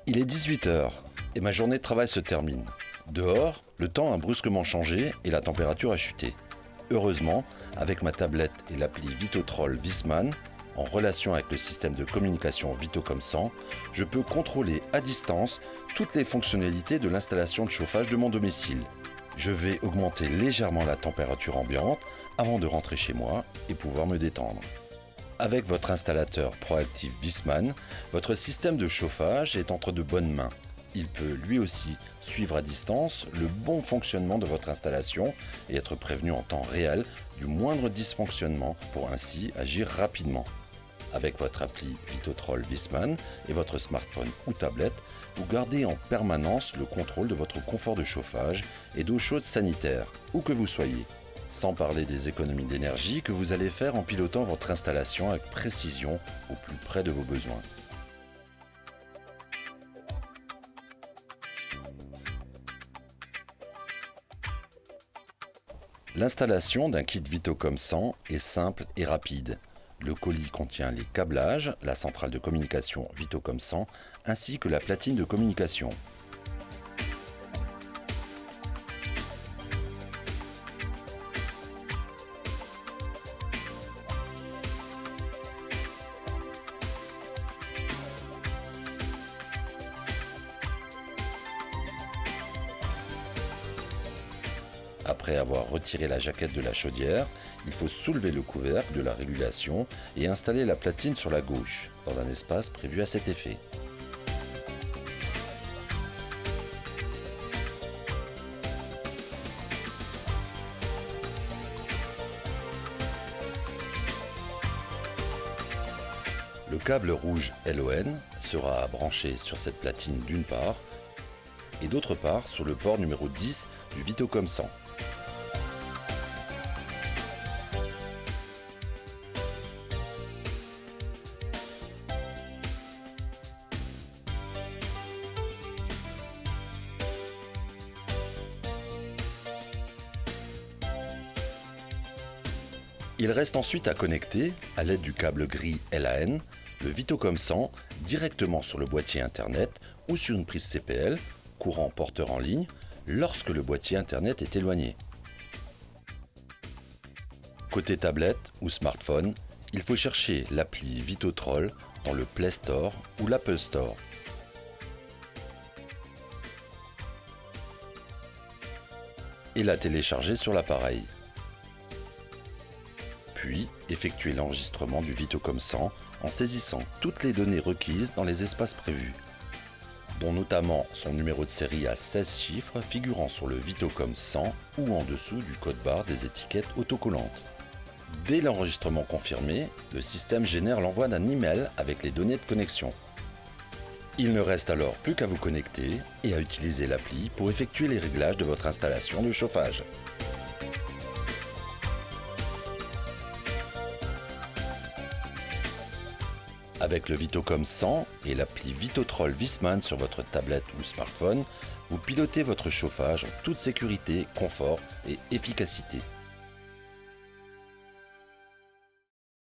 Il est 18 h et ma journée de travail se termine. Dehors, le temps a brusquement changé et la température a chuté. Heureusement, avec ma tablette et l'appli Vitotrol Viessmann, en relation avec le système de communication Vitocom 100, je peux contrôler à distance toutes les fonctionnalités de l'installation de chauffage de mon domicile. Je vais augmenter légèrement la température ambiante avant de rentrer chez moi et pouvoir me détendre. Avec votre installateur proactif Viessmann, votre système de chauffage est entre de bonnes mains. Il peut lui aussi suivre à distance le bon fonctionnement de votre installation et être prévenu en temps réel du moindre dysfonctionnement pour ainsi agir rapidement. Avec votre appli Vitotrol Viessmann et votre smartphone ou tablette, vous gardez en permanence le contrôle de votre confort de chauffage et d'eau chaude sanitaire, où que vous soyez. Sans parler des économies d'énergie que vous allez faire en pilotant votre installation avec précision au plus près de vos besoins. L'installation d'un kit Vitocom 100 est simple et rapide. Le colis contient les câblages, la centrale de communication Vitocom 100 ainsi que la platine de communication. Après avoir retiré la jaquette de la chaudière, il faut soulever le couvercle de la régulation et installer la platine sur la gauche, dans un espace prévu à cet effet. Le câble rouge LON sera branché sur cette platine d'une part et d'autre part sur le port numéro 10 du Vitocom 100. Il reste ensuite à connecter, à l'aide du câble gris LAN, le Vitocom 100 directement sur le boîtier Internet ou sur une prise CPL, courant porteur en ligne, lorsque le boîtier Internet est éloigné. Côté tablette ou smartphone, il faut chercher l'appli Vitotrol dans le Play Store ou l'Apple Store. Et la télécharger sur l'appareil. Puis, effectuer l'enregistrement du Vitocom 100 en saisissant toutes les données requises dans les espaces prévus, dont notamment son numéro de série à 16 chiffres figurant sur le Vitocom 100 ou en dessous du code barre des étiquettes autocollantes. Dès l'enregistrement confirmé, le système génère l'envoi d'un email avec les données de connexion. Il ne reste alors plus qu'à vous connecter et à utiliser l'appli pour effectuer les réglages de votre installation de chauffage. Avec le Vitocom 100 et l'appli Vitotrol Viessmann sur votre tablette ou smartphone, vous pilotez votre chauffage en toute sécurité, confort et efficacité.